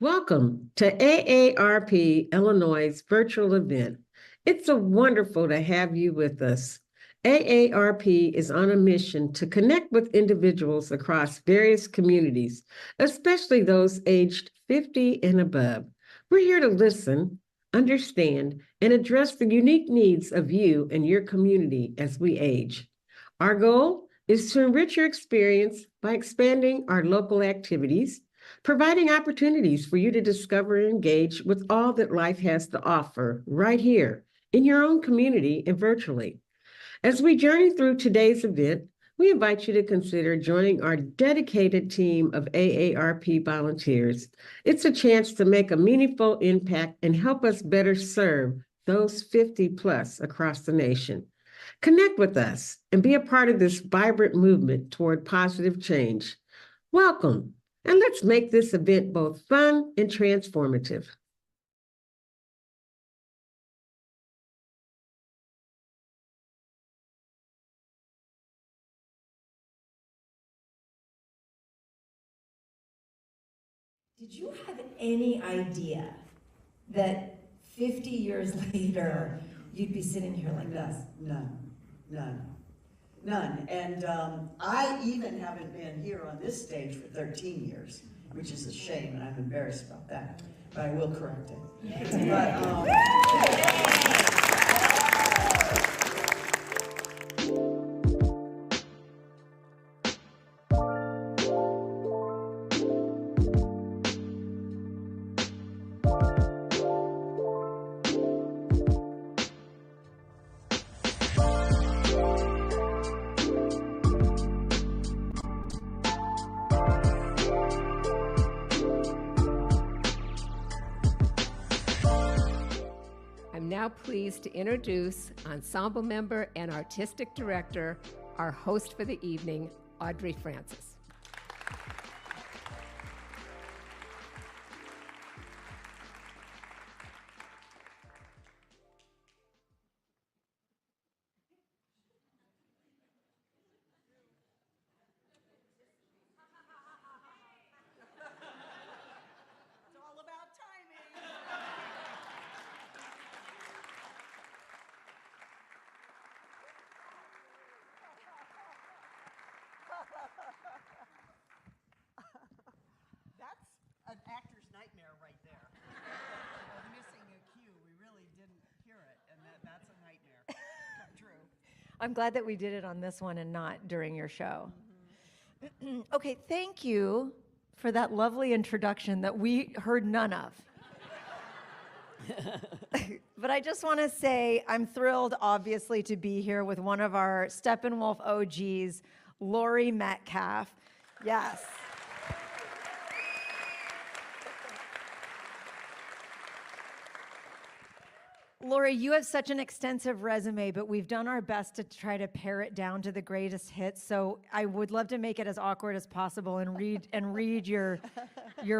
Welcome to AARP Illinois' virtual event. It's so wonderful to have you with us. AARP is on a mission to connect with individuals across various communities, especially those aged 50 and above. We're here to listen, understand, and address the unique needs of you and your community as we age. Our goal is to enrich your experience by expanding our local activities, providing opportunities for you to discover and engage with all that life has to offer right here in your own community and virtually. As we journey through today's event, we invite you to consider joining our dedicated team of AARP volunteers. It's a chance to make a meaningful impact and help us better serve those 50 plus across the nation. Connect with us and be a part of this vibrant movement toward positive change. Welcome. And let's make this event both fun and transformative. Did you have any idea that 50 years later, you'd be sitting here like this? None. And I even haven't been here on this stage for 13 years, which is a shame, and I'm embarrassed about that, but I will correct it. I'm now pleased to introduce ensemble member and artistic director, our host for the evening, Audrey Francis. That's an actor's nightmare right there. Missing a cue. We really didn't hear it, and that's a nightmare come true. I'm glad that we did it on this one and not during your show. Mm-hmm. Okay, thank you for that lovely introduction that we heard none of. But I just want to say I'm thrilled, obviously, to be here with one of our Steppenwolf OGs, Laurie Metcalf. Yes. Laurie, you have such an extensive resume, but we've done our best to try to pare it down to the greatest hits. So I would love to make it as awkward as possible and read your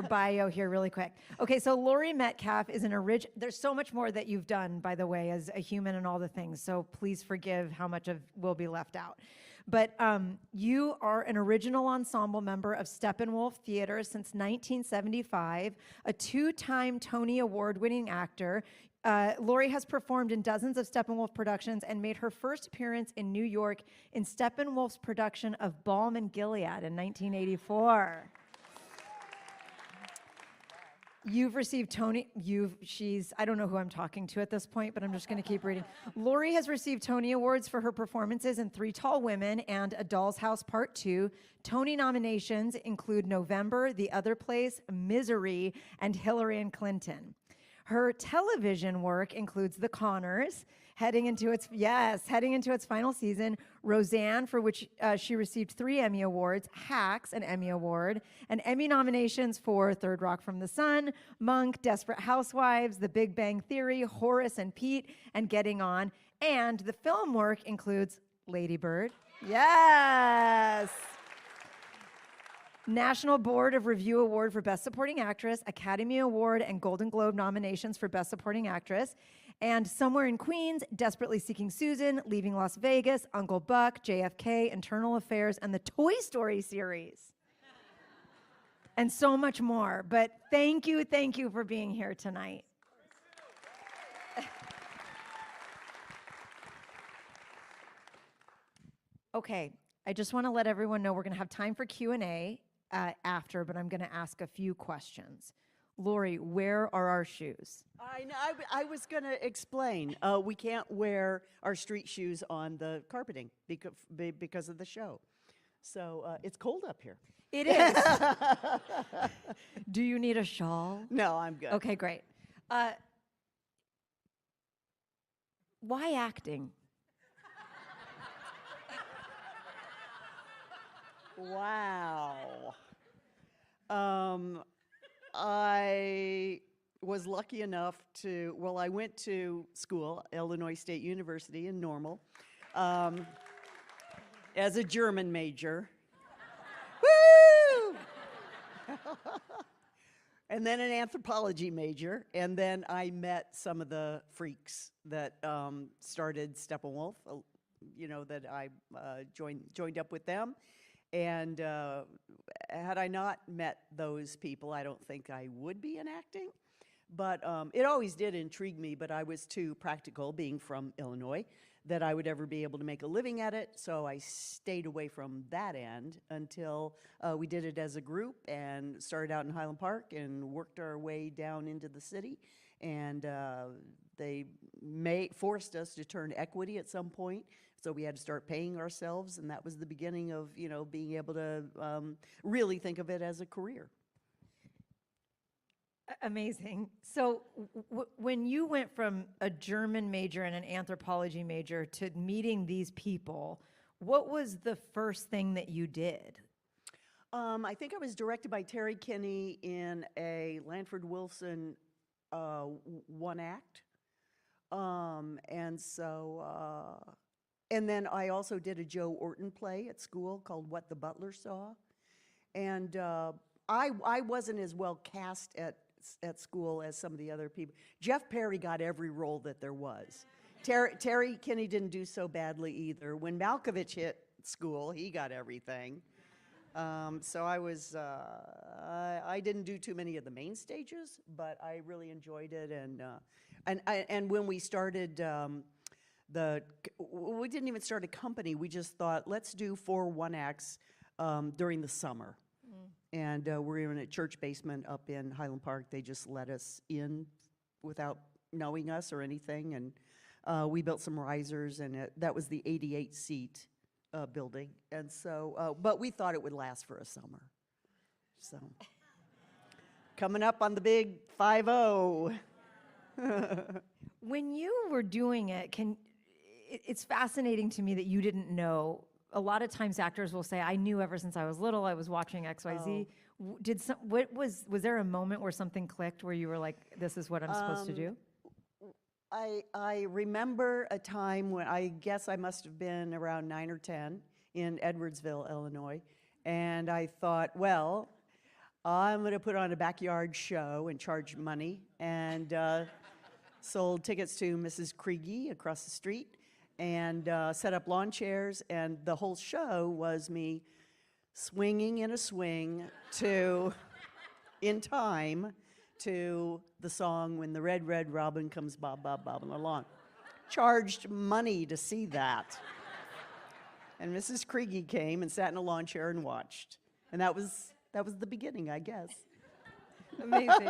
bio here really quick. Okay, so Laurie Metcalf is an original. There's so much more that you've done, by the way, as a human and all the things. So please forgive how much of will be left out. But you are an original ensemble member of Steppenwolf Theatre since 1975, a two-time Tony Award-winning actor. Laurie has performed in dozens of Steppenwolf productions and made her first appearance in New York in Steppenwolf's production of Balm and Gilead in 1984. You've received Tony, I don't know who I'm talking to at this point, but I'm just going to keep reading. Laurie has received Tony Awards for her performances in Three Tall Women and A Doll's House Part 2. Tony nominations include November, The Other Place, Misery, and Hillary and Clinton. Her television work includes The Connors, heading into its final season, Roseanne, for which she received 3 Emmy Awards, Hacks, an Emmy Award, and Emmy nominations for Third Rock from the Sun, Monk, Desperate Housewives, The Big Bang Theory, Horace and Pete, and Getting On. And the film work includes Lady Bird. Yes! National Board of Review Award for Best Supporting Actress, Academy Award and Golden Globe nominations for Best Supporting Actress, and Somewhere in Queens, Desperately Seeking Susan, Leaving Las Vegas, Uncle Buck, JFK, Internal Affairs, and the Toy Story series. and so much more. But thank you for being here tonight. Okay, I just want to let everyone know we're going to have time for Q&A after, but I'm going to ask a few questions. Laurie, where are our shoes? I was going to explain. We can't wear our street shoes on the carpeting because of the show. So it's cold up here. It is. Do you need a shawl? No, I'm good. Okay, great. Why acting? Wow. I was lucky enough I went to school, Illinois State University in Normal, as a German major. Woo! And then an anthropology major, and then I met some of the freaks that started Steppenwolf, that I joined up with them. And had I not met those people, I don't think I would be in acting. But it always did intrigue me, but I was too practical, being from Illinois, that I would ever be able to make a living at it. So I stayed away from that end until we did it as a group and started out in Highland Park and worked our way down into the city. And they forced us to turn equity at some point. So we had to start paying ourselves, and that was the beginning of, being able to really think of it as a career. Amazing. So when you went from a German major and an anthropology major to meeting these people, what was the first thing that you did? I think I was directed by Terry Kinney in a Lanford Wilson one act. And then I also did a Joe Orton play at school called What the Butler Saw. And I wasn't as well cast at school as some of the other people. Jeff Perry got every role that there was. Terry Kinney didn't do so badly either. When Malkovich hit school, he got everything. So I didn't do too many of the main stages, but I really enjoyed it. And when we started we didn't even start a company. We just thought, let's do 4 one-acts during the summer. And we were in a church basement up in Highland Park. They just let us in without knowing us or anything. And we built some risers, and that was the 88-seat building. And so, but we thought it would last for a summer. So, coming up on the big 5-0. When you were doing it, it's fascinating to me that you didn't know. A lot of times actors will say, I knew ever since I was little, I was watching XYZ. Oh. Was there a moment where something clicked where you were like, this is what I'm supposed to do? I remember a time when I guess I must have been around 9 or 10 in Edwardsville, Illinois. And I thought, well, I'm going to put on a backyard show and charge money. And sold tickets to Mrs. Kriege across the street and set up lawn chairs. And the whole show was me swinging in a swing in time to the song When the Red, Red Robin Comes Bob, Bob, Bobbing Along. Charged money to see that. And Mrs. Kriege came and sat in a lawn chair and watched. And that was the beginning, I guess. Amazing.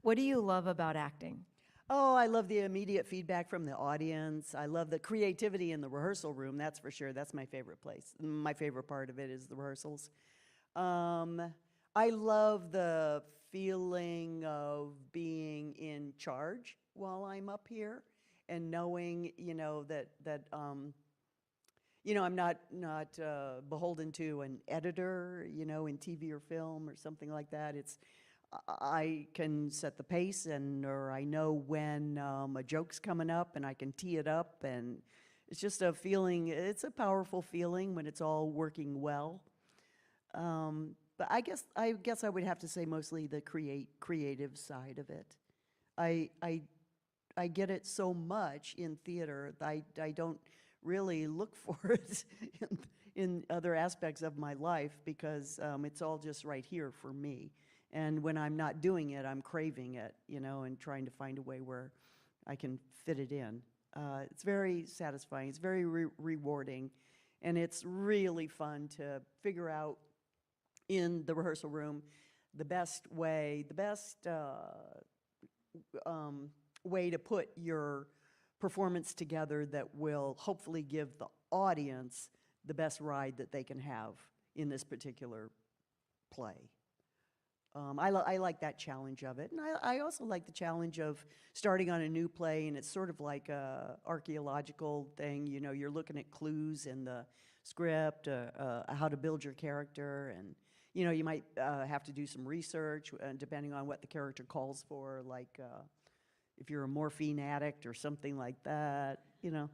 What do you love about acting? Oh, I love the immediate feedback from the audience. I love the creativity in the rehearsal room, that's for sure. That's my favorite place. My favorite part of it is the rehearsals. I love the feeling of being in charge while I'm up here and knowing, that I'm not beholden to an editor, in TV or film or something like that. I can set the pace, or I know when a joke's coming up, and I can tee it up, and it's just a feeling. It's a powerful feeling when it's all working well. But I guess I would have to say mostly the creative side of it. I get it so much in theater. I don't really look for it in other aspects of my life because it's all just right here for me. And when I'm not doing it, I'm craving it, you know, and trying to find a way where I can fit it in. It's very satisfying. It's very rewarding. And it's really fun to figure out in the rehearsal room the best way to put your performance together that will hopefully give the audience the best ride that they can have in this particular play. I like that challenge of it. And I also like the challenge of starting on a new play, and it's sort of like a archaeological thing. You know, you're looking at clues in the script, how to build your character, and, you know, you might have to do some research depending on what the character calls for, like if you're a morphine addict or something like that, you know.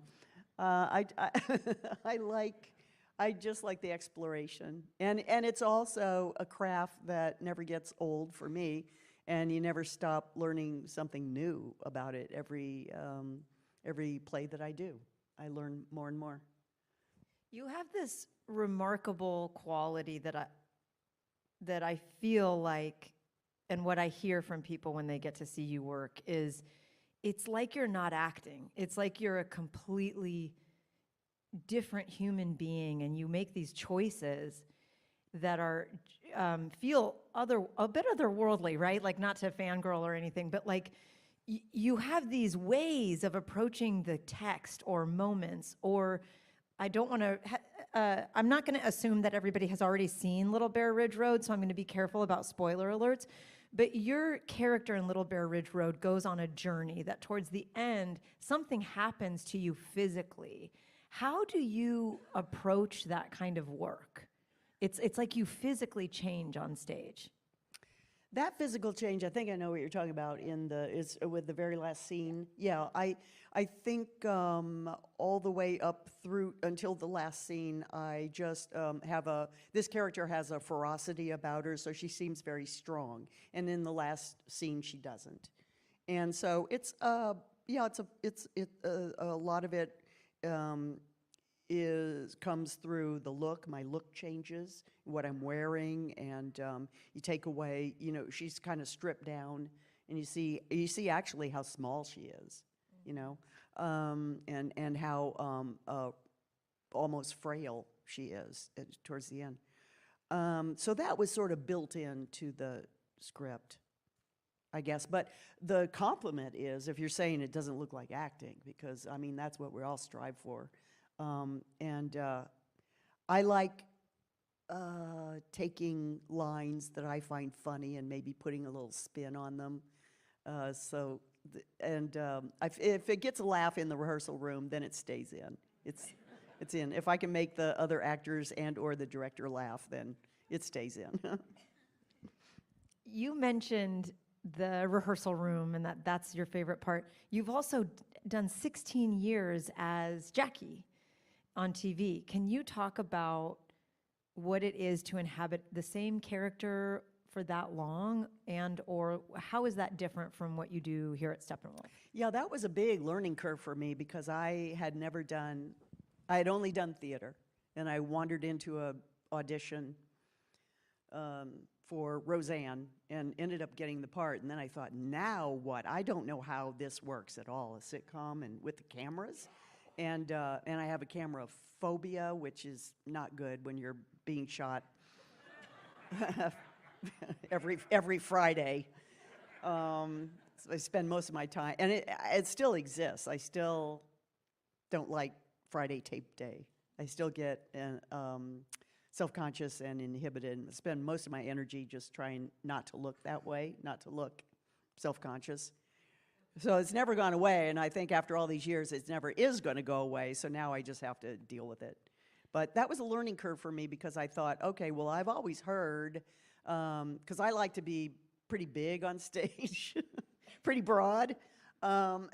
I just like the exploration. And it's also a craft that never gets old for me, and you never stop learning something new about it. Every play that I do, I learn more and more. You have this remarkable quality that I feel like, and what I hear from people when they get to see you work is, it's like you're not acting. It's like you're a completely different human being, and you make these choices that are feel a bit otherworldly, right? Like, not to fangirl or anything, but like you have these ways of approaching the text or moments, or I don't want to. I'm not going to assume that everybody has already seen Little Bear Ridge Road, so I'm going to be careful about spoiler alerts. But your character in Little Bear Ridge Road goes on a journey that towards the end, something happens to you physically. How do you approach that kind of work? It's like you physically change on stage. That physical change, I think I know what you're talking about is with the very last scene. Yeah, I think all the way up through until the last scene, I just this character has a ferocity about her, so she seems very strong. And in the last scene, she doesn't. And so it's a lot of it comes through the look. My look changes, what I'm wearing, and you take away, you know, she's kind of stripped down, and you see actually how small she is, you know, and how almost frail she is towards the end. So that was sort of built into the script, I guess. But the compliment is if you're saying it doesn't look like acting, because I mean that's what we all strive for. I like taking lines that I find funny and maybe putting a little spin on them. If it gets a laugh in the rehearsal room, then it stays in. It's in. If I can make the other actors and or the director laugh, then it stays in. You mentioned the rehearsal room and that's your favorite part. You've also done 16 years as Jackie on TV. Can you talk about what it is to inhabit the same character for that long, and or how is that different from what you do here at Steppenwolf? Yeah, that was a big learning curve for me because I had only done theater, and I wandered into a audition for Roseanne and ended up getting the part. And then I thought, now what? I don't know how this works at all, a sitcom and with the cameras. And I have a camera phobia, which is not good when you're being shot every Friday. So I spend most of my time, and it still exists. I still don't like Friday tape day. I still get self-conscious and inhibited, and spend most of my energy just trying not to look that way, not to look self-conscious. So it's never gone away, and I think after all these years, it never is going to go away, so now I just have to deal with it. But that was a learning curve for me because I thought, okay, well, I've always heard, because I like to be pretty big on stage, pretty broad, and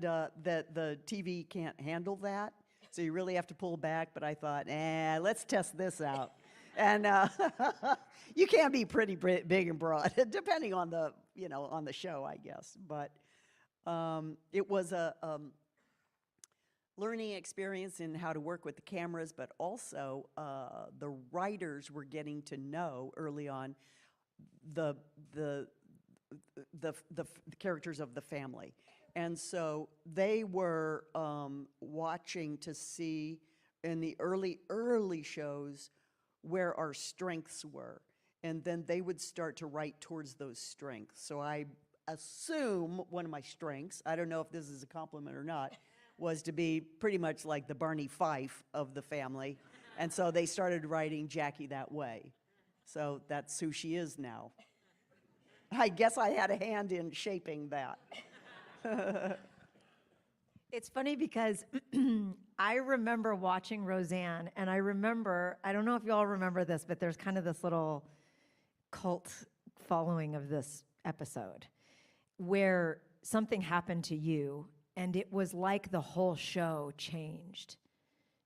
that the TV can't handle that, so you really have to pull back, but I thought, let's test this out. And you can be pretty big and broad, depending on the, on the show, I guess, but it was learning experience in how to work with the cameras, but also the writers were getting to know early on the characters of the family. And so they were watching to see in the early shows where our strengths were. And then they would start to write towards those strengths. So I assume one of my strengths, I don't know if this is a compliment or not, was to be pretty much like the Barney Fife of the family. And so they started writing Jackie that way. So that's who she is now. I guess I had a hand in shaping that. It's funny because I remember watching Roseanne, and I don't know if you all remember this, but there's kind of this little cult following of this episode where something happened to you, and it was like the whole show changed.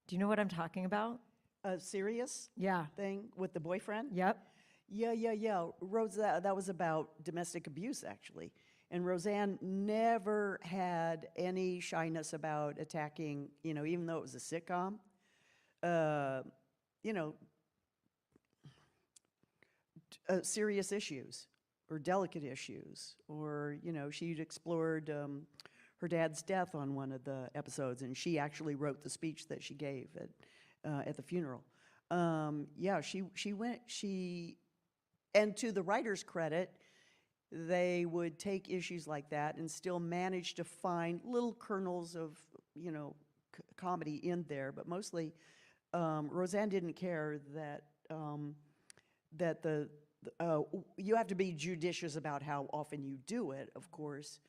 Do you know what I'm talking about? A serious Yeah. thing with the boyfriend? Yep. Yeah. That was about domestic abuse, actually. And Roseanne never had any shyness about attacking, even though it was a sitcom, serious issues or delicate issues. Or, she'd explored her dad's death on one of the episodes, and she actually wrote the speech that she gave at the funeral. And to the writer's credit, they would take issues like that and still manage to find little kernels of, comedy in there. But mostly, Roseanne didn't care that you have to be judicious about how often you do it, of course.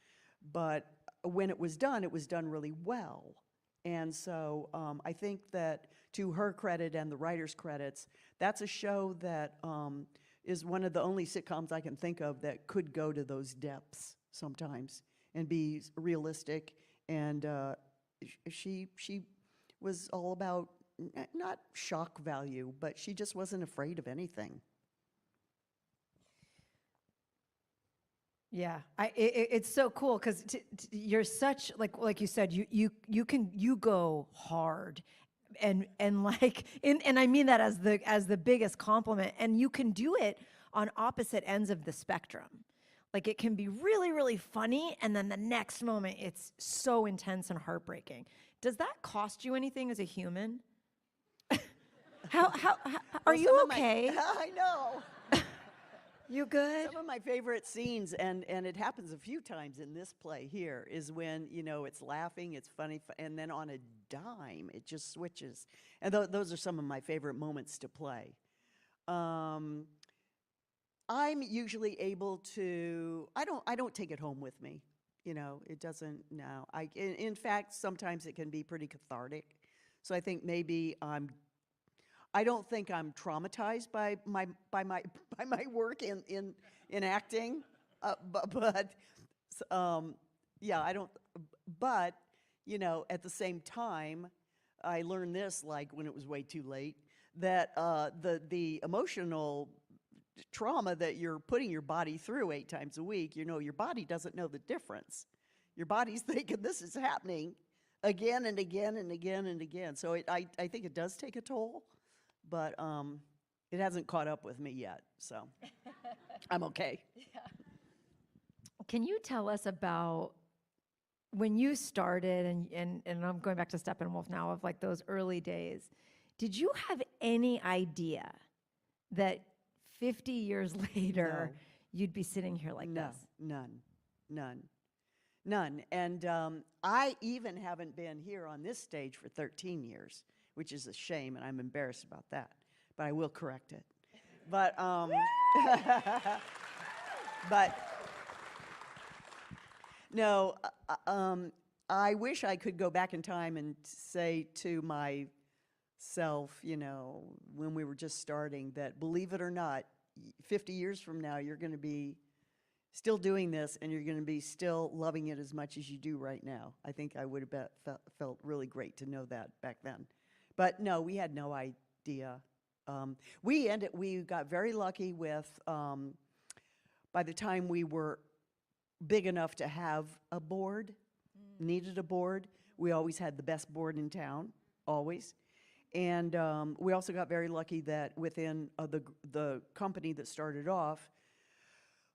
But when it was done really well. And so I think that to her credit and the writer's credits, that's a show that is one of the only sitcoms I can think of that could go to those depths sometimes and be realistic. And she was all about not shock value, but she just wasn't afraid of anything. Yeah, it's so cool because you're such like you said, you go hard, and I mean that as the biggest compliment, and you can do it on opposite ends of the spectrum. Like it can be really, really funny, and then the next moment it's so intense and heartbreaking. Does that cost you anything as a human? How are you okay? I know. You good? Some of my favorite scenes, and it happens a few times in this play here, is when, it's laughing, it's funny, and then on a dime, it just switches. And those are some of my favorite moments to play. I'm usually able to, I don't take it home with me. It doesn't, no. In fact, sometimes it can be pretty cathartic. So I think maybe I don't think I'm traumatized by my work in acting, yeah, I don't. But at the same time, I learned this when it was way too late, that the emotional trauma that you're putting your body through 8 times a week, your body doesn't know the difference. Your body's thinking this is happening again and again and again and again. So I think it does take a toll. But it hasn't caught up with me yet, so I'm okay. Yeah. Can you tell us about when you started, and I'm going back to Steppenwolf now, of those early days, did you have any idea that 50 years later you'd be sitting here like this? None. And I even haven't been here on this stage for 13 years. Which is a shame, and I'm embarrassed about that. But I will correct it. But no, I wish I could go back in time and say to myself, when we were just starting, that believe it or not, 50 years from now, you're going to be still doing this, and you're going to be still loving it as much as you do right now. I think I would have felt really great to know that back then. But no, we had no idea. We got very lucky with, by the time we were big enough to have a board, needed a board, We always had the best board in town, always. And we also got very lucky that within the company that started off,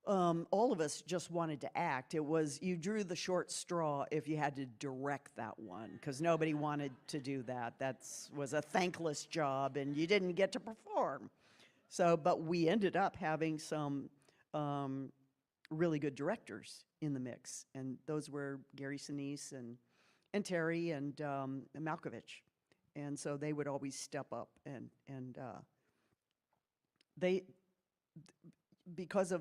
all of us just wanted to act. It was, you drew the short straw if you had to direct that one, because nobody wanted to do that. That was a thankless job, and you didn't get to perform. So, but we ended up having some really good directors in the mix, and those were Gary Sinise and Terry and Malkovich. And so they would always step up, and they, because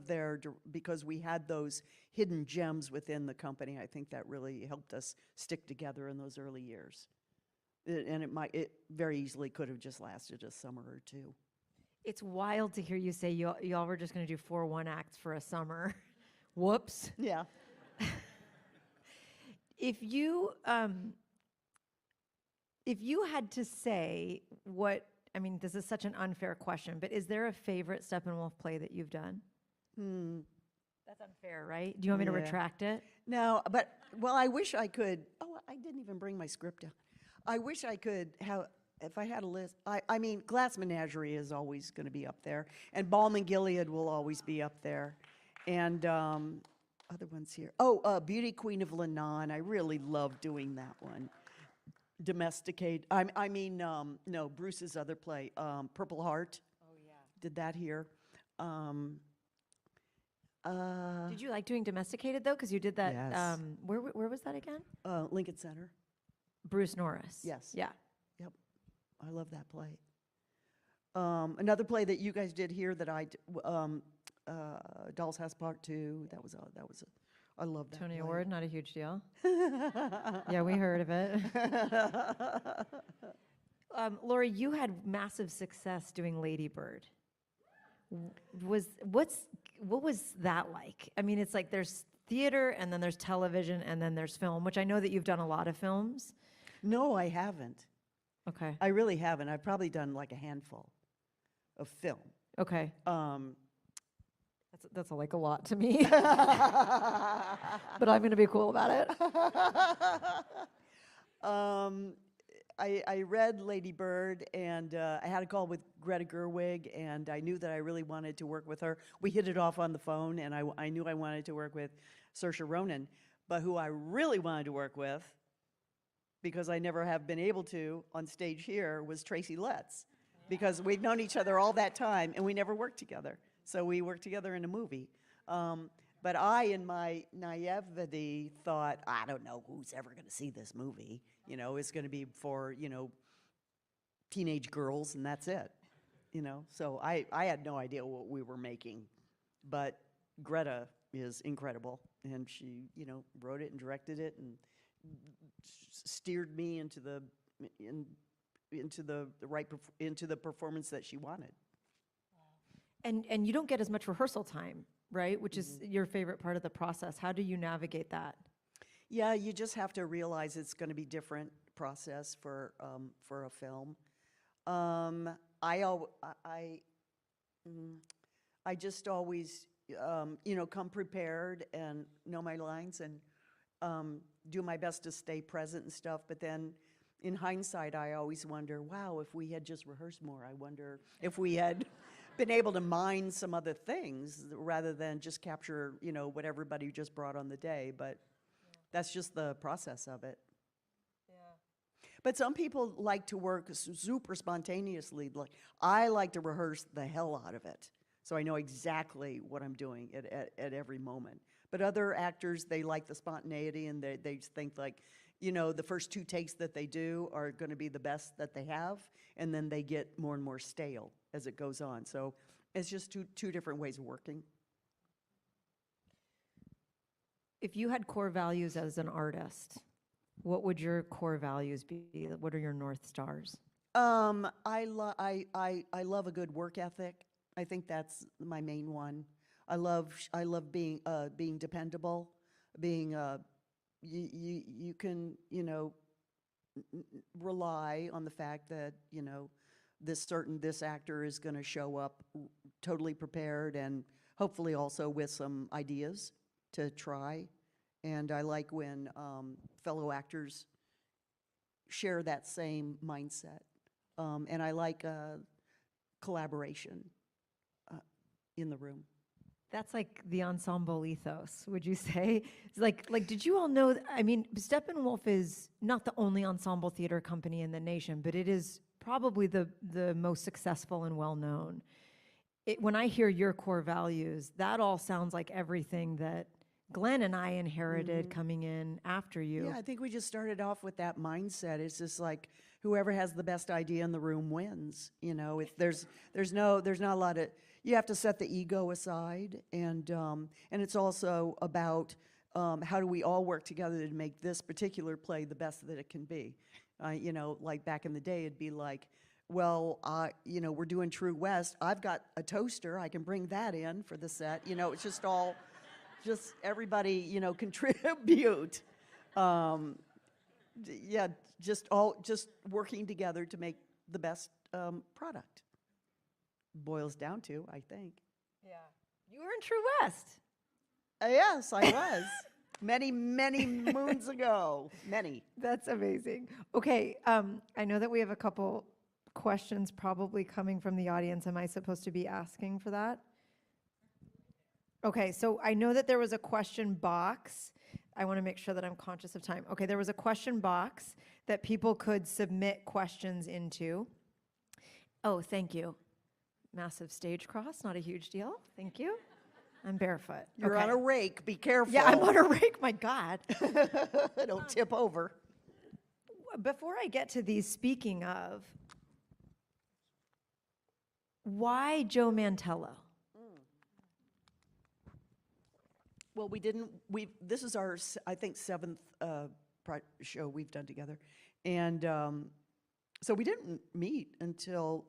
we had those hidden gems within the company, I think that really helped us stick together in those early years. It very easily could have just lasted a summer or two. It's wild to hear you say y'all were just going to do 4 one-acts for a summer. Whoops. Yeah. If you had to say what, I mean, this is such an unfair question, but is there a favorite Steppenwolf play that you've done? That's unfair, right? Do you want me to Yeah. retract it? No, but, well, I wish I could, oh, I didn't even bring my script down. I wish I could have, if I had a list, I mean, Glass Menagerie is always going to be up there, and Balm and Gilead will always be up there, and other ones here. Oh, Beauty Queen of Lebanon, I really love doing that one. Domesticate, no, Bruce's other play, Purple Heart. Oh, yeah. Did that here. Did you like doing Domesticated, though? Because you did that, Yes. where was that again? Lincoln Center. Bruce Norris. Yes. Yeah. Yep, I love that play. Another play that you guys did here that Doll's House Part 2. That was I love that Tony play. Award, not a huge deal. Yeah, we heard of it. Laurie, you had massive success doing Lady Bird. What was that like? I mean, it's like there's theater, and then there's television, and then there's film, which I know that you've done a lot of films. No, I haven't. Okay. I really haven't. I've probably done like a handful of film. Okay. Um, That's like a lot to me. But I'm going to be cool about it. I read Lady Bird, and I had a call with Greta Gerwig, and I knew that I really wanted to work with her. We hit it off on the phone, and I knew I wanted to work with Saoirse Ronan. But who I really wanted to work with, because I never have been able to on stage here, was Tracy Letts. Because we'd known each other all that time, and we never worked together. So we worked together in a movie. But I, in my naivety, thought, I don't know who's ever going to see this movie. You know, it's going to be for, teenage girls, and that's it. So I had no idea what we were making. But Greta is incredible, and she, wrote it and directed it and steered me into the performance that she wanted. And you don't get as much rehearsal time, right? Which is your favorite part of the process. How do you navigate that? Yeah, you just have to realize it's going to be different process for a film. I just always come prepared and know my lines and do my best to stay present and stuff. But then, in hindsight, I always wonder, wow, if we had just rehearsed more. I wonder if we had been able to mine some other things rather than just capture, what everybody just brought on the day. But that's just the process of it. Yeah. But some people like to work super spontaneously. Like, I like to rehearse the hell out of it, so I know exactly what I'm doing at every moment. But other actors, they like the spontaneity, and they think like, the first 2 takes that they do are going to be the best that they have, and then they get more and more stale as it goes on. So it's just two different ways of working. If you had core values as an artist, what would your core values be? What are your North Stars? I love a good work ethic. I think that's my main one. I love being dependable, being you can rely on the fact that this actor is going to show up totally prepared, and hopefully also with some ideas to try. And I like when fellow actors share that same mindset. And I like collaboration in the room. That's like the ensemble ethos, would you say? It's like, did you all know, I mean, Steppenwolf is not the only ensemble theater company in the nation, but it is probably the most successful and well-known. When I hear your core values, that all sounds like everything that Glenn and I inherited coming in after you. Yeah, I think we just started off with that mindset. It's just like whoever has the best idea in the room wins. You know, if there's not a lot of, you have to set the ego aside, and it's also about how do we all work together to make this particular play the best that it can be. You know, like back in the day, it'd be like, well, you know, we're doing True West. I've got a toaster. I can bring that in for the set. You know, it's just all, just everybody, you know, contribute. Yeah, just working together to make the best product. Boils down to, I think. Yeah. You were in True West. Yes, I was. Many moons ago. Many. That's amazing. Okay, I know that we have a couple questions probably coming from the audience. Am I supposed to be asking for that? Okay, so I know that there was a question box. I want to make sure that I'm conscious of time. Okay, there was a question box that people could submit questions into. Oh, thank you. Massive stage cross, not a huge deal. Thank you. I'm barefoot. You're on a rake. Be careful. Yeah, I'm on a rake. My God. Don't tip over. Before I get to these, speaking of, why Joe Mantello? Well, this is our, I think, 7th show we've done together. And so we didn't meet until,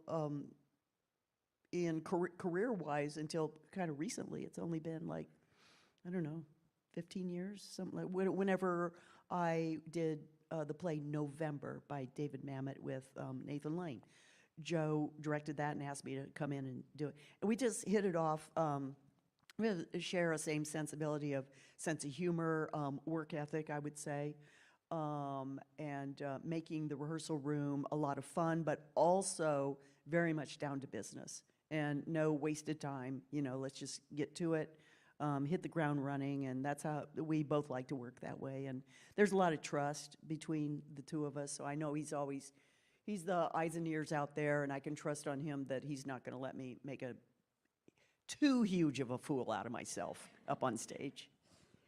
in career-wise, until kind of recently. It's only been like, I don't know, 15 years, something like, whenever I did the play November by David Mamet with Nathan Lane. Joe directed that and asked me to come in and do it. And we just hit it off. We share a same sensibility of sense of humor, work ethic, I would say, and making the rehearsal room a lot of fun, but also very much down to business and no wasted time. You know, let's just get to it, hit the ground running, and that's how we both like to work that way. And there's a lot of trust between the two of us, so I know he's the eyes and ears out there, and I can trust on him that he's not going to let me make too huge of a fool out of myself up on stage.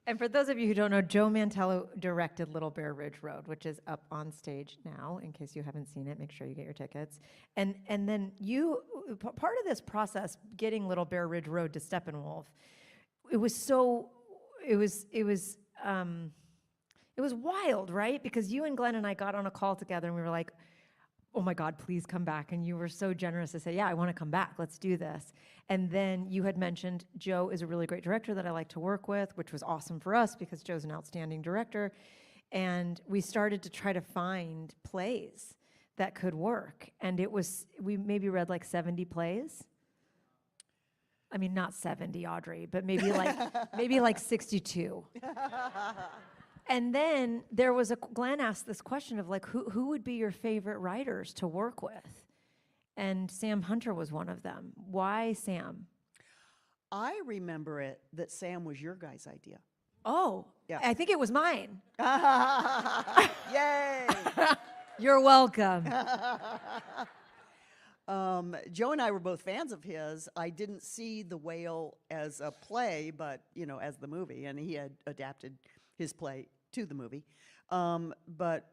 And for those of you who don't know, Joe Mantello directed Little Bear Ridge Road, which is up on stage now. In case you haven't seen it, make sure you get your tickets. And then part of this process, getting Little Bear Ridge Road to Steppenwolf, it was wild, right? Because you and Glenn and I got on a call together and we were like, oh my God, please come back. And you were so generous to say, yeah, I want to come back. Let's do this. And then you had mentioned Joe is a really great director that I like to work with, which was awesome for us because Joe's an outstanding director. And we started to try to find plays that could work. And we maybe read like 70 plays. I mean, not 70, Audrey, but maybe like 62. And then Glenn asked this question of like, who would be your favorite writers to work with? And Sam Hunter was one of them. Why Sam? I remember it that Sam was your guys' idea. Oh, yeah. I think it was mine. Yay! You're welcome. Joe and I were both fans of his. I didn't see The Whale as a play, but, you know, as the movie, and he had adapted his play to the movie. But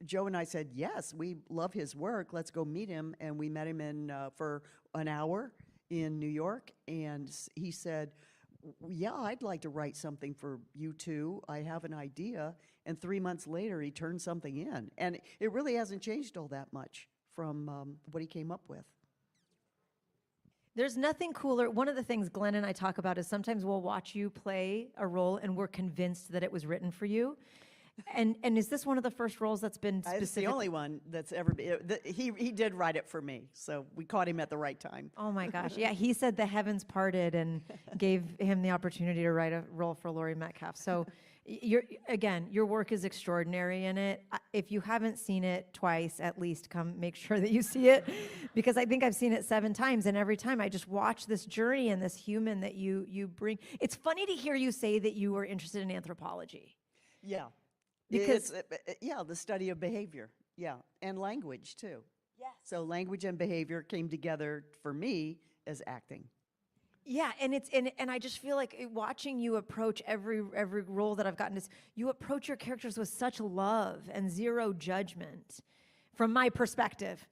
Joe and I said, yes, we love his work. Let's go meet him. And we met him for an hour in New York. And he said, yeah, I'd like to write something for you two. I have an idea. And 3 months later, he turned something in. And it really hasn't changed all that much from what he came up with. There's nothing cooler. One of the things Glenn and I talk about is sometimes we'll watch you play a role and we're convinced that it was written for you. And is this one of the first roles that's been specific? It's the only one that's ever been. He did write it for me, so we caught him at the right time. Oh my gosh. Yeah, he said the heavens parted and gave him the opportunity to write a role for Laurie Metcalf. So Your work is extraordinary in it. If you haven't seen it twice, at least come make sure that you see it, because I think I've seen it 7 times, and every time I just watch this journey and this human that you bring. It's funny to hear you say that you were interested in anthropology. Yeah. Because- yeah, the study of behavior. Yeah, and language too. Yes. So language and behavior came together for me as acting. Yeah, and I just feel like watching you approach every role that I've gotten is you approach your characters with such love and zero judgment, from my perspective.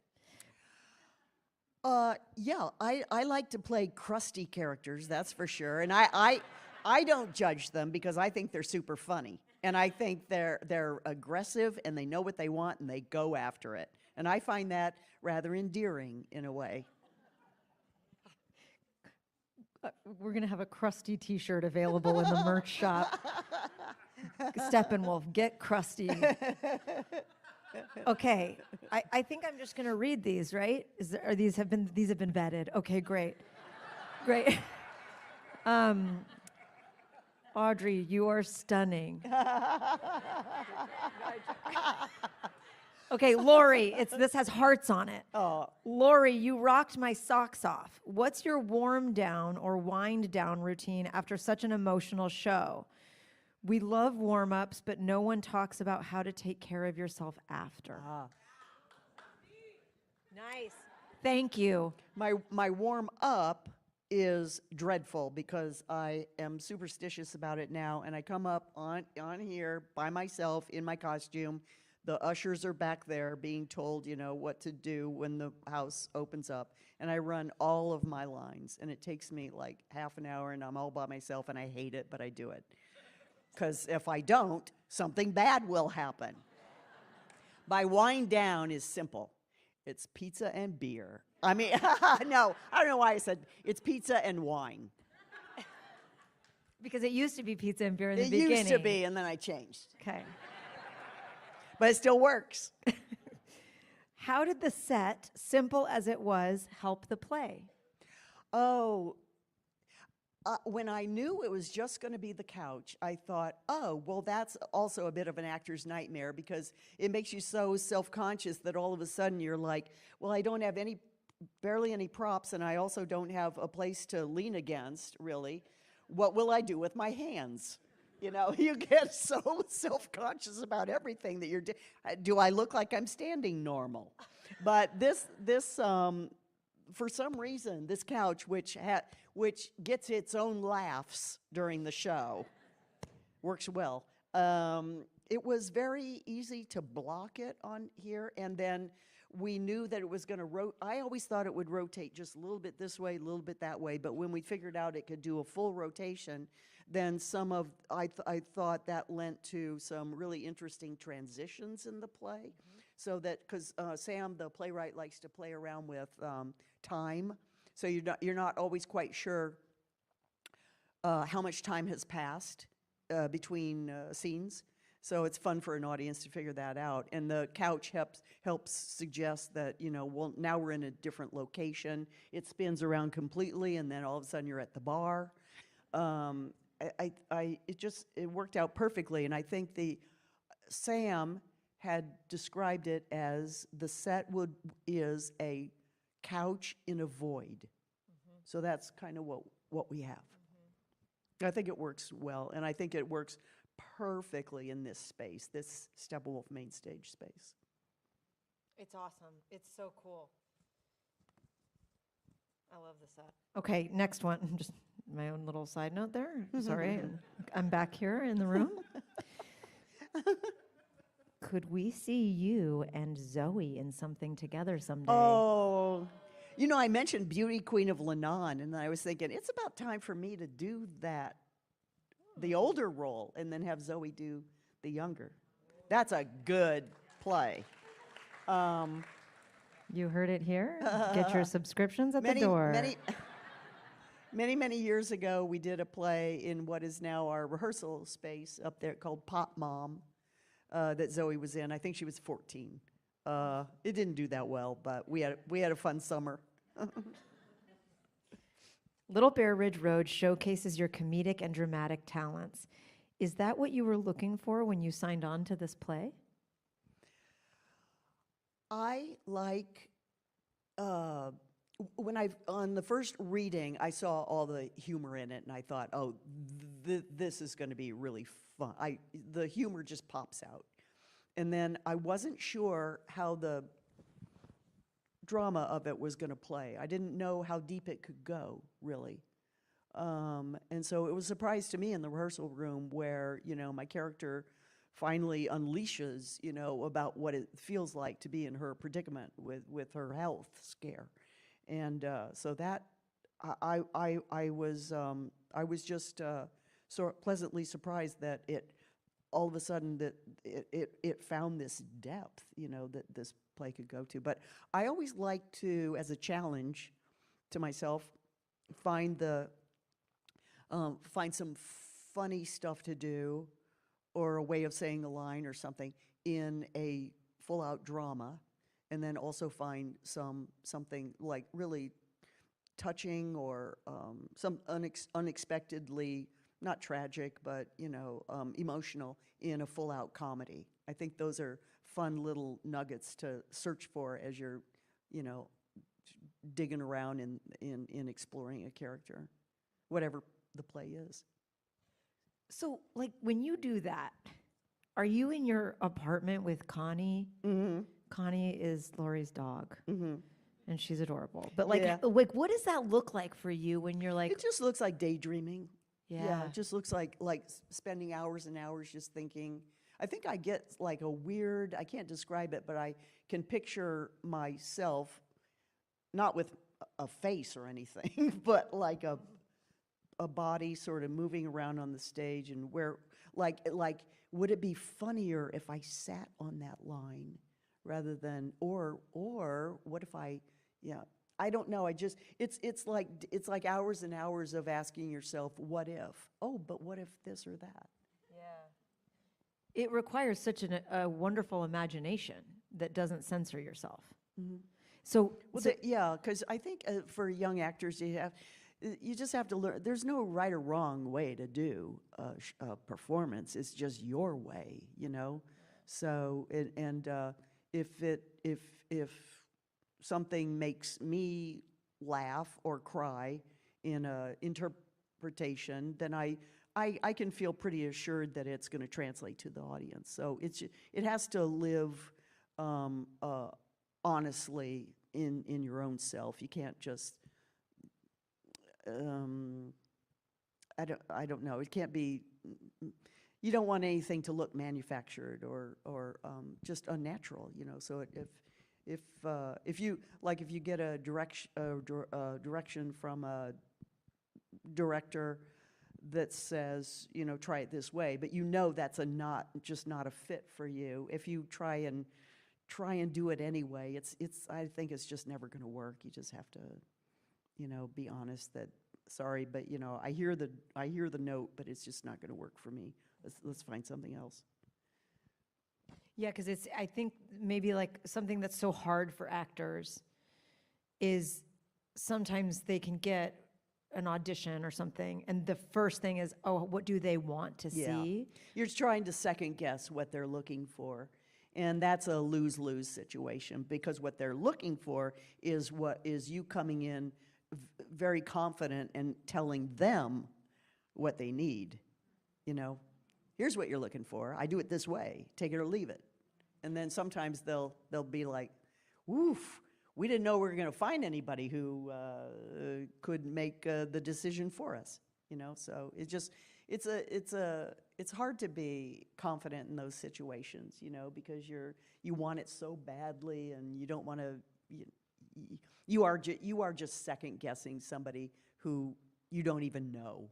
Yeah, I like to play crusty characters, that's for sure. And I don't judge them because I think they're super funny. And I think they're aggressive and they know what they want and they go after it. And I find that rather endearing in a way. We're going to have a crusty t-shirt available in the merch shop. Steppenwolf, get crusty. Okay, I think I'm just going to read these, right? These have been vetted. Okay, great. Great. Audrey, you are stunning. Okay, Laurie, this has hearts on it. Oh. Laurie, you rocked my socks off. What's your warm down or wind down routine after such an emotional show? We love warm-ups, but no one talks about how to take care of yourself after. Nice. Thank you. My warm up is dreadful because I am superstitious about it now, and I come up on here by myself in my costume. The ushers are back there being told, what to do when the house opens up, and I run all of my lines, and it takes me like half an hour, and I'm all by myself, and I hate it, but I do it. Because if I don't, something bad will happen. My wind down is simple. It's pizza and beer. I mean, no, I don't know why I said it's pizza and wine. Because it used to be pizza and beer in the beginning. It used to be, and then I changed. Okay. But it still works. How did the set, simple as it was, help the play? Oh, when I knew it was just going to be the couch, I thought, oh, well, that's also a bit of an actor's nightmare because it makes you so self-conscious that all of a sudden you're like, well, I don't have barely any props, and I also don't have a place to lean against, really. What will I do with my hands? You get so self-conscious about everything that you're doing. Do I look like I'm standing normal? But this for some reason, this couch, which gets its own laughs during the show, works well. It was very easy to block it on here, and then we knew that it was going to rotate. I always thought it would rotate just a little bit this way, a little bit that way, but when we figured out it could do a full rotation, then I thought that lent to some really interesting transitions in the play. So that, because Sam, the playwright, likes to play around with time, so you're not always quite sure how much time has passed between scenes. So it's fun for an audience to figure that out. And the couch helps suggest that, well, now we're in a different location. It spins around completely, and then all of a sudden you're at the bar. It worked out perfectly, and I think Sam had described it as the set is a couch in a void. Mm-hmm. So that's kind of what we have. Mm-hmm. I think it works well, and I think it works perfectly in this space, this Steppenwolf main stage space. It's awesome. It's so cool. I love the set. Okay, next one. Just my own little side note there. Sorry, I'm back here in the room. Could we see you and Zoe in something together someday? Oh, I mentioned Beauty Queen of Lebanon, and I was thinking, it's about time for me to do that, the older role, and then have Zoe do the younger. That's a good play. You heard it here. Get your subscriptions at the door. Many years ago, we did a play in what is now our rehearsal space up there called Pop Mom that Zoe was in. I think she was 14. It didn't do that well, but we had a fun summer. Little Bear Ridge Road showcases your comedic and dramatic talents. Is that what you were looking for when you signed on to this play? I like, when on the first reading, I saw all the humor in it, and I thought, oh, this is going to be really fun. The humor just pops out. And then I wasn't sure how the drama of it was going to play. I didn't know how deep it could go, really. And so it was a surprise to me in the rehearsal room where, my character finally unleashes, about what it feels like to be in her predicament with her health scare. And so that, I was just so pleasantly surprised that all of a sudden that it found this depth, that this play could go to. But I always like to, as a challenge to myself, find some funny stuff to do, or a way of saying a line or something in a full-out drama, and then also find something like really touching or some unexpectedly, not tragic, but emotional in a full-out comedy. I think those are fun little nuggets to search for as you're, digging around in exploring a character, whatever the play is. So, like, when you do that, are you in your apartment with Connie? Mm-hmm. Connie is Laurie's dog, Mm-hmm. and she's adorable. But like, Yeah. what does that look like for you when you're like, It just looks like daydreaming. yeah, It just looks like spending hours and hours just thinking. I think I get like a weird, I can't describe it, but I can picture myself, not with a face or anything, but like a body sort of moving around on the stage, and where, like, would it be funnier if I sat on that line rather than, or what if I don't know. It's like hours and hours of asking yourself, what if? Oh, but what if this or that? it requires such a wonderful imagination that doesn't censor yourself. Mm-hmm. So, Well, so because I think for young actors, you just have to learn. There's no right or wrong way to do a performance. It's just your way, So if something makes me laugh or cry in a interpretation, then I can feel pretty assured that it's going to translate to the audience. So it has to live honestly in your own self. You can't just I don't know. It can't be. You don't want anything to look manufactured or just unnatural. So if you get a direction from a director that says, try it this way, but that's not a fit for you. If you try and do it anyway, I think it's just never going to work. You just have to, be honest that, sorry, but I hear the note, but it's just not going to work for me. Let's find something else. yeah, because I think maybe like something that's so hard for actors is sometimes they can get an audition or something, and the first thing is, oh, what do they want to see? You're trying to second guess what they're looking for. And that's a lose-lose situation, because what they're looking for is you coming in very confident and telling them what they need. Here's what you're looking for. I do it this way. Take it or leave it. And then sometimes they'll be like, "Woof, we didn't know we were going to find anybody who could make the decision for us." So it's hard to be confident in those situations, because you want it so badly, and you don't want to. You are just second guessing somebody who you don't even know,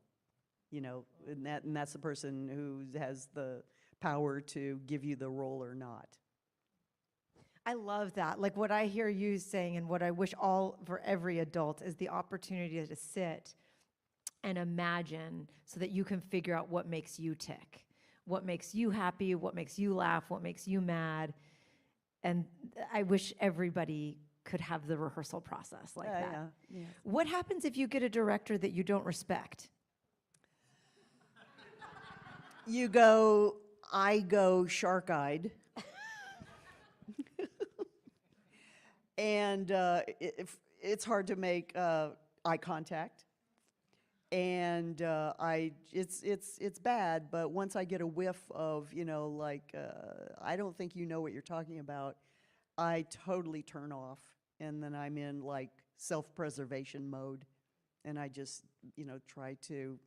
and that's the person who has the power to give you the role or not. I love that. Like what I hear you saying, and what I wish for every adult, is the opportunity to sit and imagine so that you can figure out what makes you tick, what makes you happy, what makes you laugh, what makes you mad. And I wish everybody could have the rehearsal process like that. Yeah. What happens if you get a director that you don't respect? I go shark-eyed. And it's hard to make eye contact. And it's bad, but once I get a whiff of, I don't think you know what you're talking about, I totally turn off. And then I'm in like self-preservation mode. And I just, try to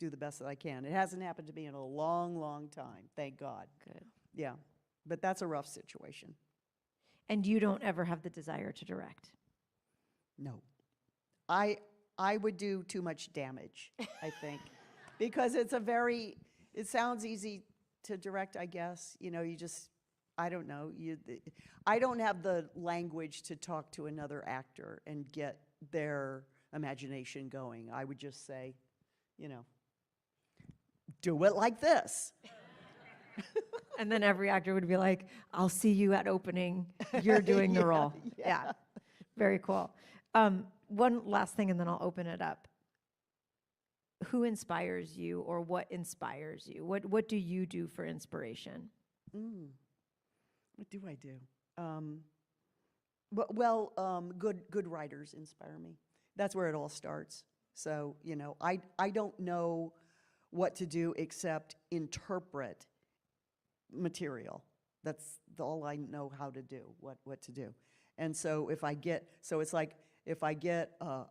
do the best that I can. It hasn't happened to me in a long, long time, thank God. Good. Yeah, but that's a rough situation. And you don't ever have the desire to direct? No. I would do too much damage, I think, because it sounds easy to direct, I guess. I don't know. I don't have the language to talk to another actor and get their imagination going. I would just say, do it like this. And then every actor would be like, I'll see you at opening. You're doing the role. Yeah. Very cool. One last thing, and then I'll open it up. Who inspires you, or what inspires you? What do you do for inspiration? What do I do? Good writers inspire me. That's where it all starts. So, I don't know what to do except interpret material. That's all I know how to do, what to do. And so if I get a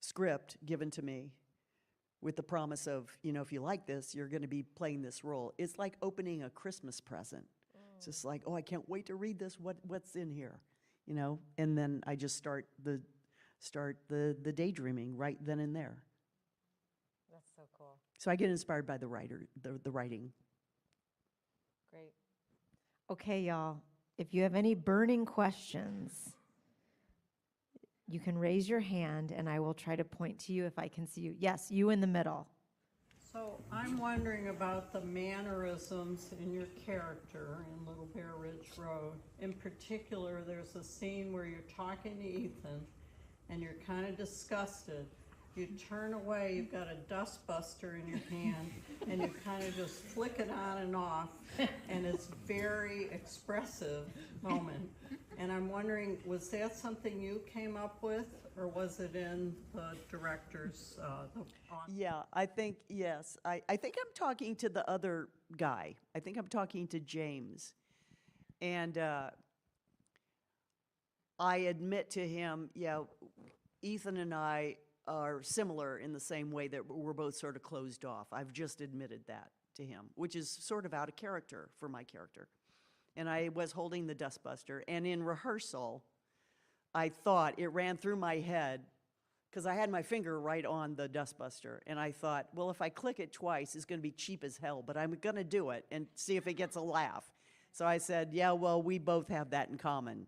script given to me with the promise of, if you like this, you're going to be playing this role, it's like opening a Christmas present. It's just like, oh, I can't wait to read this, what's in here, and then I just start the daydreaming right then and there. That's so cool. So I get inspired by the writing. Great. Okay, y'all. If you have any burning questions, you can raise your hand and I will try to point to you if I can see you. Yes, you in the middle. So I'm wondering about the mannerisms in your character in Little Bear Ridge Road. In particular, there's a scene where you're talking to Ethan and you're kind of disgusted. You turn away, you've got a dustbuster in your hand, and you kind of just flick it on and off, and it's very expressive moment. And I'm wondering, was that something you came up with, or was it in the director's? Yeah, I think, yes. I think I'm talking to the other guy. I think I'm talking to James. And I admit to him, Ethan and I are similar in the same way that we're both sort of closed off. I've just admitted that to him, which is sort of out of character for my character. And I was holding the dustbuster, and in rehearsal, I thought, it ran through my head, because I had my finger right on the dustbuster, and I thought, well, if I click it twice, it's going to be cheap as hell, but I'm going to do it and see if it gets a laugh. So I said, yeah, well, we both have that in common.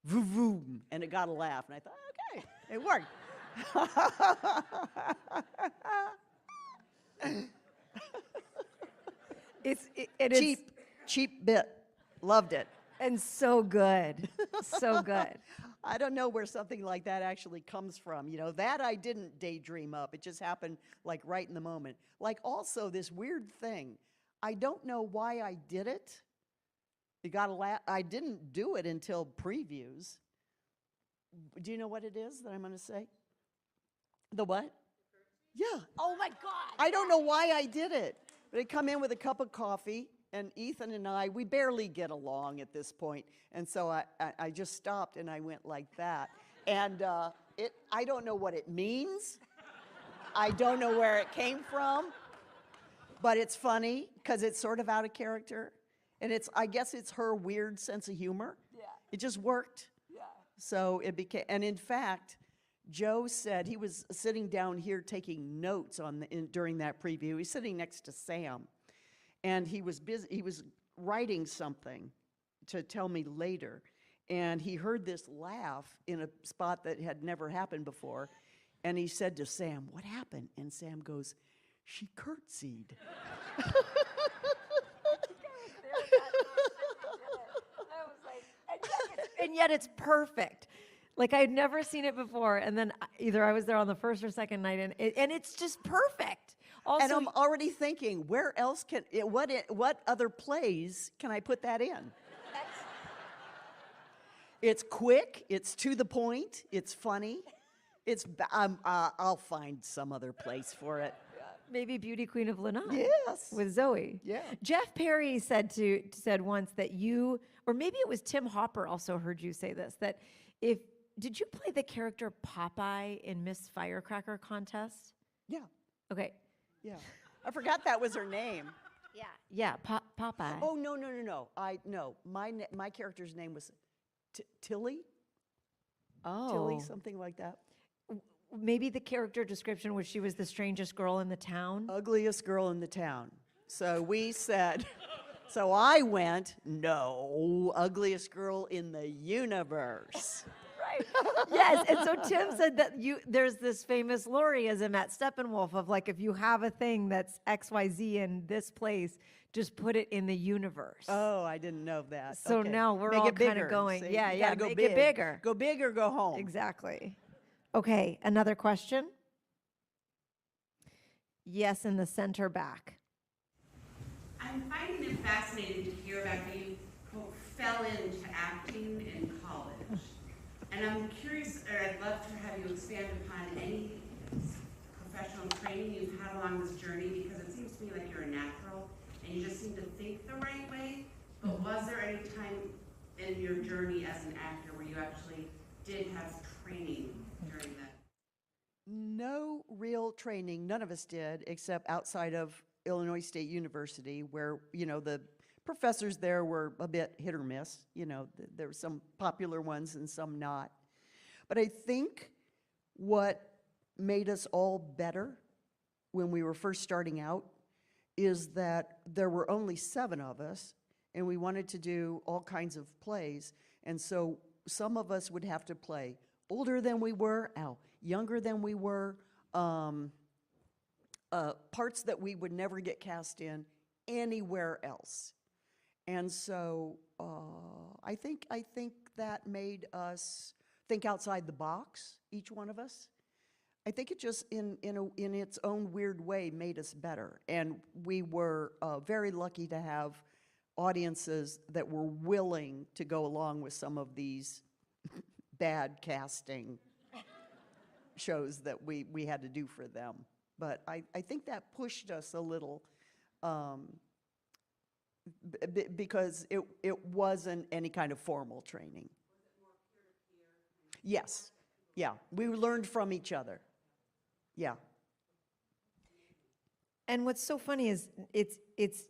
Vroom, vroom, and it got a laugh, and I thought, okay, it worked. It is Cheap bit. Loved it. and so good. So good. I don't know where something like that actually comes from. That I didn't daydream up. It just happened like right in the moment. Like also this weird thing. I don't know why I did it. You got to laugh. I didn't do it until previews. Do you know what it is that I'm going to say? The what? Yeah. Oh my God. I don't know why I did it. But I come in with a cup of coffee, and Ethan and I, we barely get along at this point. And so I just stopped and I went like that. And I don't know what it means. I don't know where it came from. But it's funny because it's sort of out of character. And I guess it's her weird sense of humor. Yeah. It just worked. Yeah. So it became, and in fact, Joe said he was sitting down here taking notes during that preview. He's sitting next to Sam, and he was busy. He was writing something to tell me later, and he heard this laugh in a spot that had never happened before, and he said to Sam, "What happened?" And Sam goes, "She curtsied." And yet it's perfect. Like I'd never seen it before, and then either I was there on the first or second night, and it's just perfect. Also, and I'm already thinking, where else what other plays can I put that in? It's quick, it's to the point, it's funny. I'll find some other place for it. maybe Beauty Queen of Lanai. Yes. With Zoe. Yeah. Jeff Perry said once that you, or maybe it was Tim Hopper also heard you say this, that did you play the character Popeye in Miss Firecracker Contest? Yeah, Okay. yeah. I forgot that was her name. Yeah, Popeye. Oh, no. No, my character's name was Tilly. Tilly, something like that. Maybe the character description was she was the strangest girl in the town. Ugliest girl in the town. So we said, so I went, no, ugliest girl in the universe. Right. Yes. And so Tim said that there's this famous Laurieism at Steppenwolf of like, if you have a thing that's XYZ in this place, just put it in the universe. Oh, I didn't know that. So Okay. now we're Make all it kind bigger. of going, See, yeah, you yeah, gotta go make big. it bigger. Go big or go home. Exactly. Okay, another question. Yes, in the center back. I'm finding it fascinating to hear about how you quote, fell into acting in college. And I'm curious, or I'd love to have you expand upon any professional training you've had along this journey, because it seems to me like you're a natural and you just seem to think the right way. But was there any time in your journey as an actor where you actually did have training during that? No real training, none of us did, except outside of Illinois State University, where, the professors there were a bit hit or miss. There were some popular ones and some not. But I think what made us all better when we were first starting out is that there were only 7 of us, and we wanted to do all kinds of plays. And so some of us would have to play older than we were, younger than we were, parts that we would never get cast in anywhere else. And so I think that made us think outside the box, each one of us. I think it just, in its own weird way, made us better. And we were very lucky to have audiences that were willing to go along with some of these bad casting shows that we had to do for them. But I think that pushed us a little, because it wasn't any kind of formal training. Was it more peer-to-peer? Yes. Yeah. We learned from each other. Yeah. And what's so funny is it's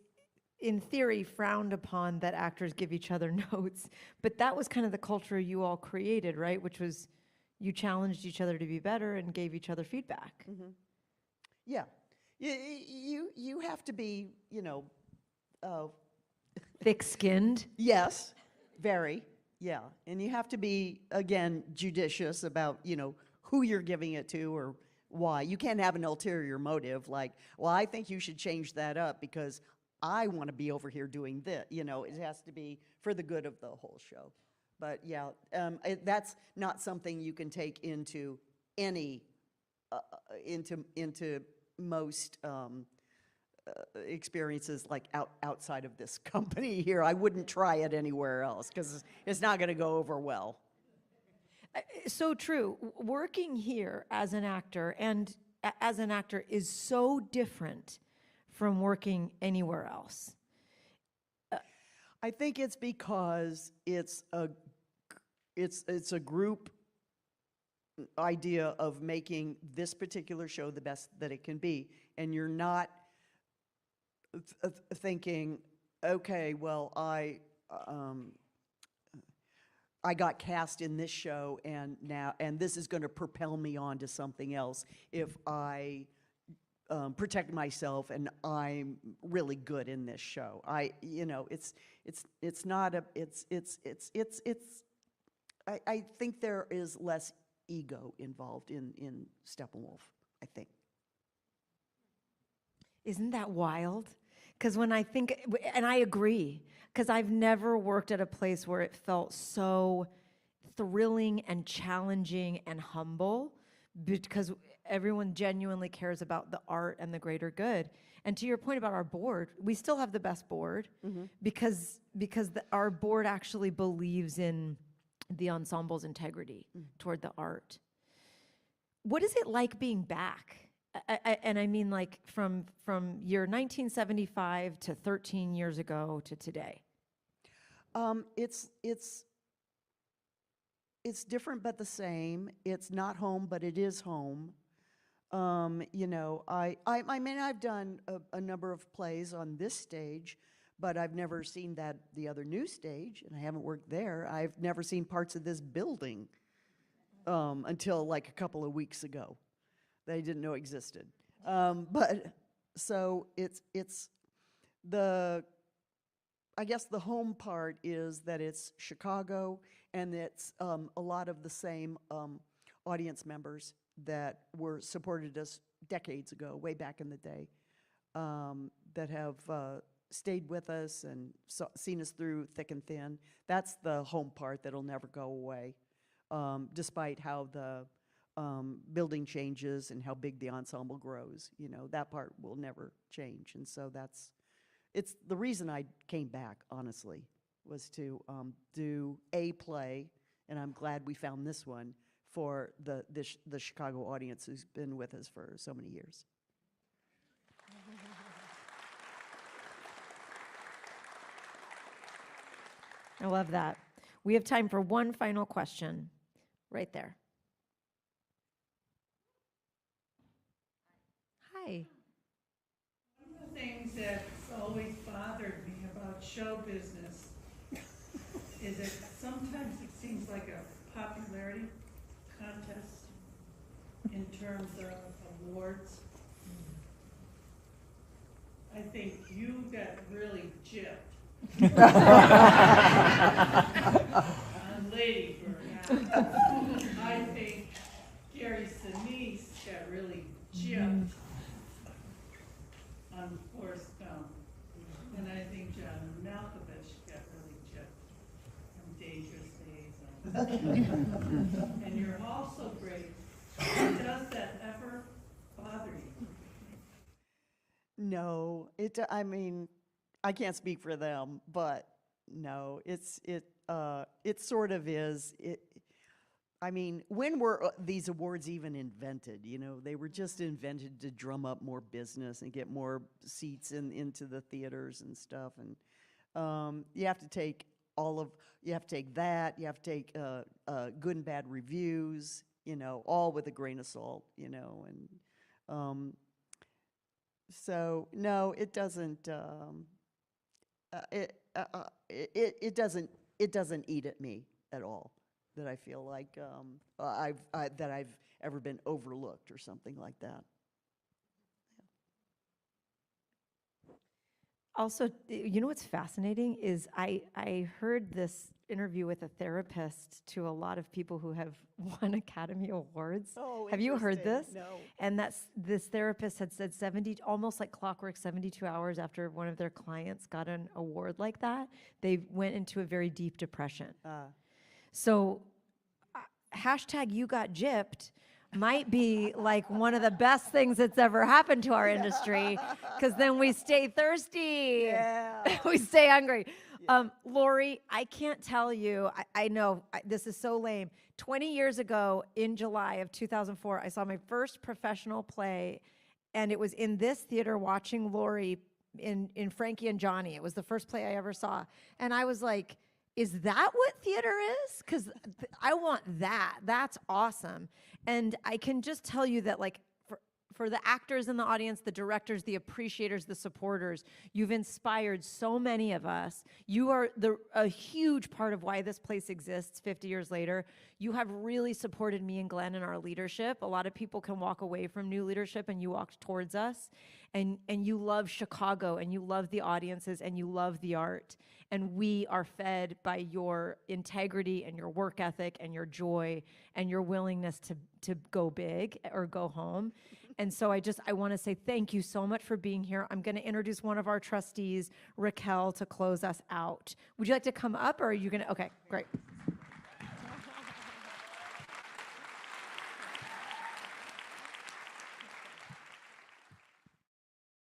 in theory frowned upon that actors give each other notes, but that was kind of the culture you all created, right? Which was you challenged each other to be better and gave each other feedback. Mm-hmm. Yeah. You have to be, thick-skinned. Yes, very, yeah. And you have to be, again, judicious about, who you're giving it to or why. You can't have an ulterior motive like, well, I think you should change that up because I want to be over here doing this. It has to be for the good of the whole show. But yeah, that's not something you can take into any, into most experiences like outside of this company here. I wouldn't try it anywhere else because it's not going to go over well. So true. Working here as an actor is so different from working anywhere else. I think it's because it's a group idea of making this particular show the best that it can be, and you're not thinking, okay, well, I got cast in this show, and this is going to propel me on to something else if I protect myself and I'm really good in this show. I think there is less ego involved in Steppenwolf, I think. Isn't that wild? Because when I think, and I agree, because I've never worked at a place where it felt so thrilling and challenging and humble, because everyone genuinely cares about the art and the greater good. And to your point about our board, we still have the best board because our board actually believes in the ensemble's integrity toward the art. What is it like being back? And I mean, like from year 1975 to 13 years ago to today. It's different but the same. It's not home, but it is home. You know, I mean, I've done a number of plays on this stage, but I've never seen the other new stage, and I haven't worked there. I've never seen parts of this building until like a couple of weeks ago that I didn't know existed. But so it's I guess the home part is that it's Chicago, and it's a lot of the same audience members that supported us decades ago, way back in the day, that have stayed with us and seen us through thick and thin. That's the home part that'll never go away, despite how the building changes and how big the ensemble grows. You know, that part will never change. And so it's the reason I came back, honestly, was to do a play, and I'm glad we found this one, for the Chicago audience who's been with us for so many years. I love that. We have time for one final question right there. Hi. One of the things that's always bothered me about show business is that sometimes it seems like a popularity contest in terms of awards. I think you got really gypped on Lady Bird. I think Gary Sinise got really gypped on Forrest Gump. And I think John Malkovich got really gypped on Dangerous Days. And you're also great. Does that ever bother you? No, I mean, I can't speak for them, but no, it sort of is. I mean, when were these awards even invented? You know, they were just invented to drum up more business and get more seats into the theaters and stuff. And you have to take you have to take that, you have to take good and bad reviews, you know, all with a grain of salt, you know. And so no, it doesn't. It doesn't eat at me at all. That I feel like that I've ever been overlooked or something like that. Also, you know what's fascinating is I heard this interview with a therapist to a lot of people who have won Academy Awards. Oh, have you heard this? No. And this therapist had said 70, almost like clockwork, 72 hours after one of their clients got an award like that, they went into a very deep depression. So, hashtag you got gypped might be like one of the best things that's ever happened to our industry, because then we stay thirsty. Yeah. We stay hungry. Laurie, I can't tell you, I know this is so lame. 20 years ago, in July of 2004, I saw my first professional play, and it was in this theater watching Laurie in Frankie and Johnny. It was the first play I ever saw. And I was like, is that what theater is? Because I want that. That's awesome. And I can just tell you that, like, for the actors in the audience, the directors, the appreciators, the supporters, you've inspired so many of us. You are a huge part of why this place exists 50 years later. You have really supported me and Glenn in our leadership. A lot of people can walk away from new leadership, and you walked towards us. And you love Chicago, and you love the audiences, and you love the art. And we are fed by your integrity and your work ethic and your joy and your willingness to go big or go home. And so I want to say thank you so much for being here. I'm going to introduce one of our trustees, Raquel, to close us out. Would you like to come up, or are you going to? Okay, great.